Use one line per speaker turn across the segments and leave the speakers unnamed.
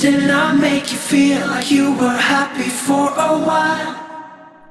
Didn't I make you feel like you were happy for a while?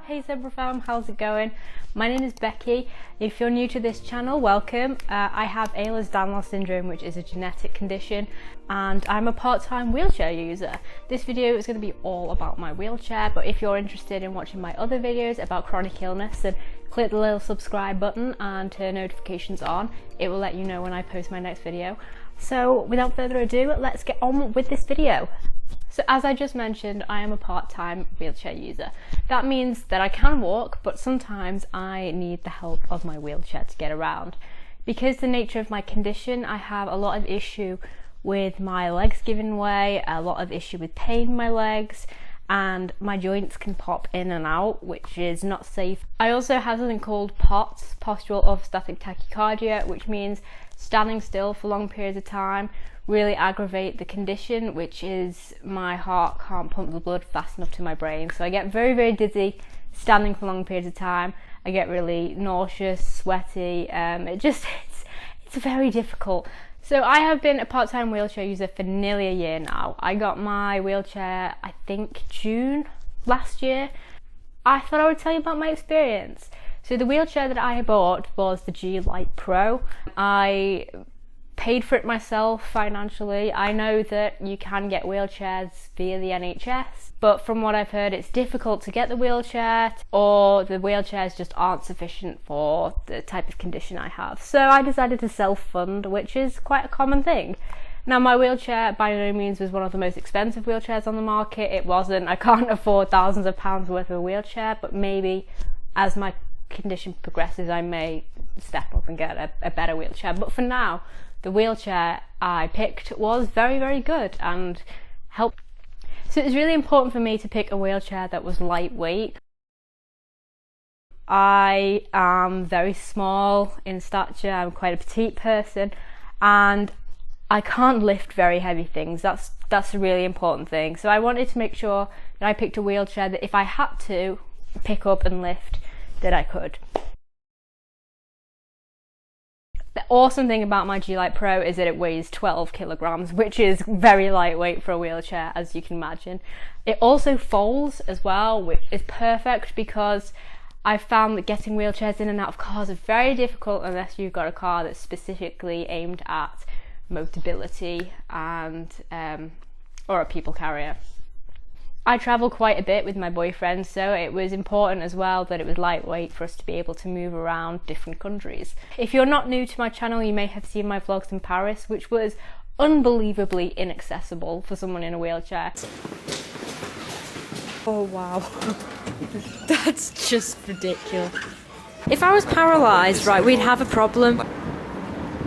Hey Zebra fam, how's it going? My name is Becky. If you're new to this channel, welcome. I have Ehlers Danlos syndrome, which is a genetic condition, and I'm a part-time wheelchair user. This video is going to be all about my wheelchair, but if you're interested in watching my other videos about chronic illness, then click the little subscribe button and turn notifications on. It will let you know when I post my next video. So without further ado, let's get on with this video. So as I just mentioned, I am a part-time wheelchair user. That means that I can walk, but sometimes I need the help of my wheelchair to get around. Because the nature of my condition, I have a lot of issue with my legs giving way, a lot of issue with pain in my legs, and my joints can pop in and out, which is not safe. I also have something called POTS, postural orthostatic tachycardia, which means standing still for long periods of time really aggravate the condition, which is my heart can't pump the blood fast enough to my brain. So I get very, very dizzy standing for long periods of time. I get really nauseous, sweaty. It's very difficult. So I have been a part-time wheelchair user for nearly a year now. I got my wheelchair, I think June last year. I thought I would tell you about my experience. So the wheelchair that I bought was the g-lite Pro. I paid for it myself financially. I know that you can get wheelchairs via the NHS, but from what I've heard, it's difficult to get the wheelchair, or the wheelchairs just aren't sufficient for the type of condition I have. So I decided to self-fund, which is quite a common thing. Now, my wheelchair by no means was one of the most expensive wheelchairs on the market. It wasn't. I can't afford thousands of pounds worth of a wheelchair, but maybe as my condition progresses, I may step up and get a better wheelchair. But for now, the wheelchair I picked was very, very good and helped. So it was really important for me to pick a wheelchair that was lightweight. I am very small in stature. I'm quite a petite person, and I can't lift very heavy things. That's a really important thing. So I wanted to make sure that I picked a wheelchair that if I had to pick up and lift, that I could. The awesome thing about my g-lite Pro is that it weighs 12 kilograms, which is very lightweight for a wheelchair, as you can imagine. It also folds as well, which is perfect because I've found that getting wheelchairs in and out of cars is very difficult unless you've got a car that's specifically aimed at mobility and or a people carrier. I travel quite a bit with my boyfriend, so it was important as well that it was lightweight for us to be able to move around different countries. If you're not new to my channel, you may have seen my vlogs in Paris, which was unbelievably inaccessible for someone in a wheelchair. Oh wow, that's just ridiculous. If I was paralysed, right, we'd have a problem.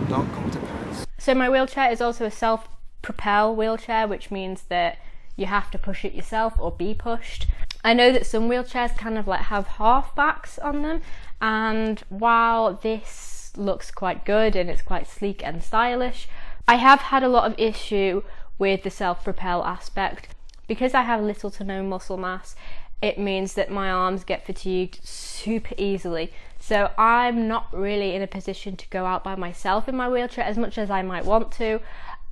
Don't come to Paris.
So my wheelchair is also a self-propel wheelchair, which means that you have to push it yourself or be pushed. I know that some wheelchairs kind of like have half backs on them, and while this looks quite good and it's quite sleek and stylish, I have had a lot of issue with the self-propel aspect. Because I have little to no muscle mass, it means that my arms get fatigued super easily. So I'm not really in a position to go out by myself in my wheelchair as much as I might want to.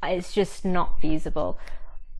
It's just not feasible.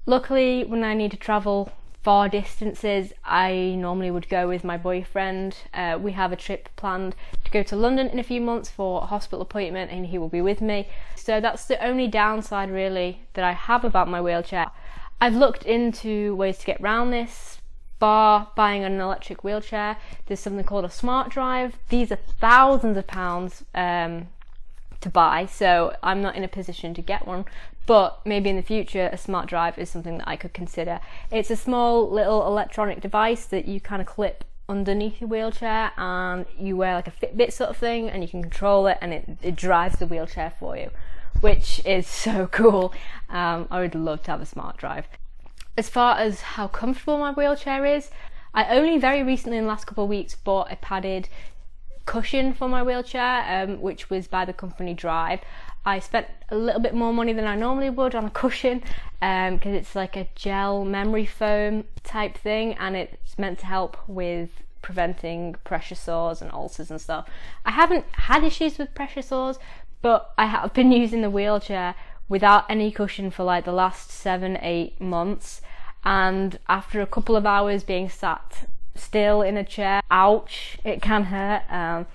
Luckily, when I need to travel far distances, I normally would go with my boyfriend. We have a trip planned to go to London in a few months for a hospital appointment, and he will be with me. So that's the only downside really that I have about my wheelchair. I've looked into ways to get around this, bar buying an electric wheelchair. There's something called a smart drive. These are thousands of pounds to buy, so I'm not in a position to get one, but maybe in the future a smart drive is something that I could consider. It's a small little electronic device that you kind of clip underneath your wheelchair, and you wear like a Fitbit sort of thing, and you can control it, and it drives the wheelchair for you, which is so cool. I would love to have a smart drive. As far as how comfortable my wheelchair is, I only very recently in the last couple of weeks bought a padded cushion for my wheelchair, which was by the company Drive. I spent a little bit more money than I normally would on a cushion because it's like a gel memory foam type thing, and it's meant to help with preventing pressure sores and ulcers and stuff. I haven't had issues with pressure sores, but I have been using the wheelchair without any cushion for like the last 7-8 months, and after a couple of hours being sat still in a chair, ouch, it can hurt.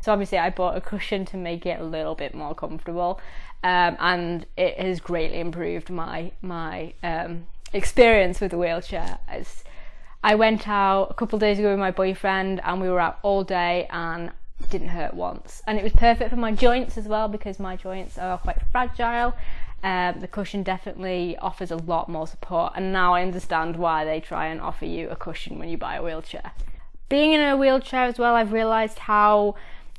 So obviously I bought a cushion to make it a little bit more comfortable, and it has greatly improved my experience with the wheelchair. I went out a couple of days ago with my boyfriend and we were out all day and it didn't hurt once, and it was perfect for my joints as well because my joints are quite fragile. The cushion definitely offers a lot more support, and now I understand why they try and offer you a cushion when you buy a wheelchair. Being in a wheelchair as well, I've realised how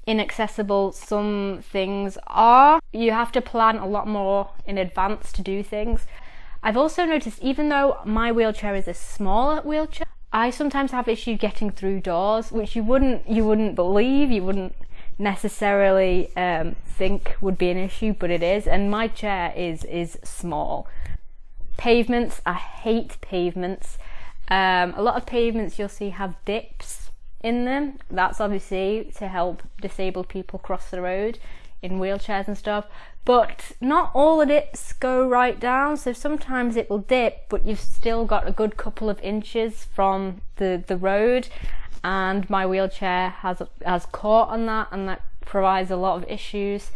inaccessible some things are. You have to plan a lot more in advance to do things. I've also noticed, even though my wheelchair is a smaller wheelchair, I sometimes have issues getting through doors, which you wouldn't believe, you wouldn't necessarily think would be an issue, but it is. And my chair is small. Pavements, I hate pavements. A lot of pavements you'll see have dips in them. That's obviously to help disabled people cross the road in wheelchairs and stuff, but not all the dips go right down, so sometimes it will dip but you've still got a good couple of inches from the road, and my wheelchair has caught on that, and that provides a lot of issues.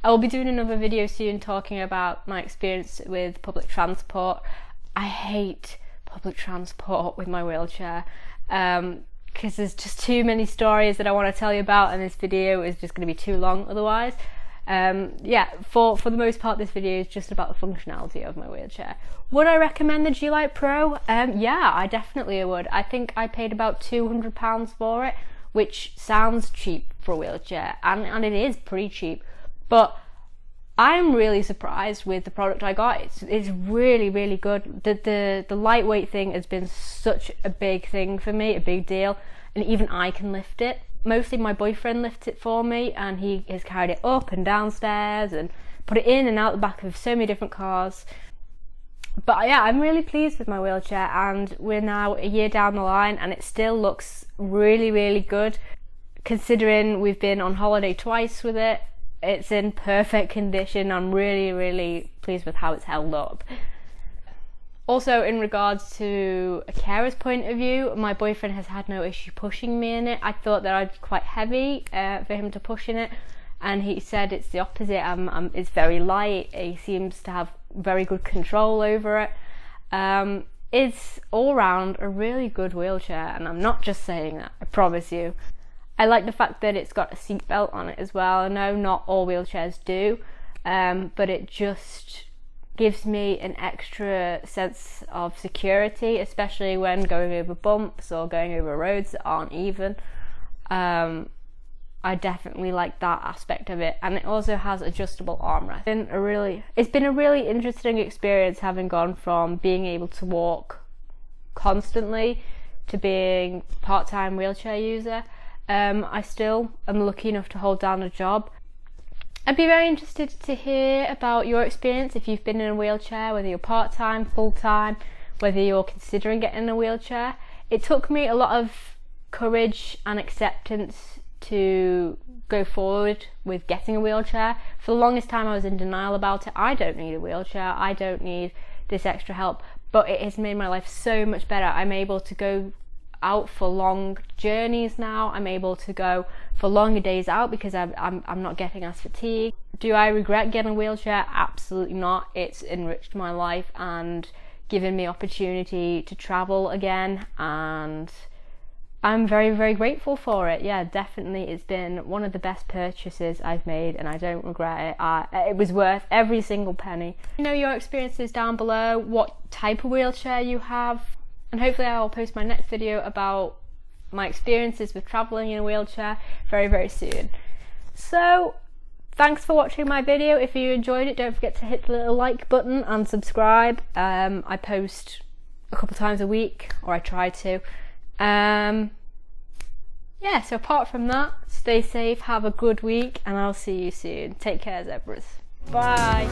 I will be doing another video soon talking about my experience with public transport. I hate public transport with my wheelchair, because there's just too many stories that I want to tell you about, and this video is just going to be too long otherwise. Yeah, for the most part this video is just about the functionality of my wheelchair. Would I recommend the g-lite Pro? Yeah, I definitely would. I think I paid about £200 for it, which sounds cheap for a wheelchair, and it is pretty cheap, but I'm really surprised with the product I got. It's really, really good. The lightweight thing has been such a big thing for me, a big deal, and even I can lift it. Mostly my boyfriend lifts it for me, and he has carried it up and downstairs and put it in and out the back of so many different cars. But yeah, I'm really pleased with my wheelchair, and we're now a year down the line and it still looks really, really good. Considering we've been on holiday twice with it, it's in perfect condition. I'm really, really pleased with how it's held up. Also, in regards to a carer's point of view, my boyfriend has had no issue pushing me in it. I thought that I'd be quite heavy for him to push in it, and he said it's the opposite. It's very light. He seems to have very good control over it. It's all round a really good wheelchair, and I'm not just saying that, I promise you. I like the fact that it's got a seat belt on it as well. I know not all wheelchairs do, but it just gives me an extra sense of security, especially when going over bumps or going over roads that aren't even. I definitely like that aspect of it, and it also has adjustable armrest. It's been a really interesting experience, having gone from being able to walk constantly to being a part-time wheelchair user. I still am lucky enough to hold down a job. I'd be very interested to hear about your experience if you've been in a wheelchair, whether you're part-time, full-time, whether you're considering getting a wheelchair. It took me a lot of courage and acceptance to go forward with getting a wheelchair. For the longest time I was in denial about it. I don't need a wheelchair, I don't need this extra help, but it has made my life so much better. I'm able to go out for long journeys now. I'm able to go for longer days out because I'm not getting as fatigued. Do I regret getting a wheelchair? Absolutely not. It's enriched my life and given me opportunity to travel again, and I'm very, very grateful for it. Yeah, definitely it's been one of the best purchases I've made, and I don't regret it. It was worth every single penny. You know your experiences down below, what type of wheelchair you have, and hopefully I'll post my next video about my experiences with travelling in a wheelchair very, very soon. So thanks for watching my video. If you enjoyed it, don't forget to hit the little like button and subscribe. I post a couple times a week, or I try to. Yeah, so apart from that, stay safe, have a good week, and I'll see you soon. Take care, zebras. Bye.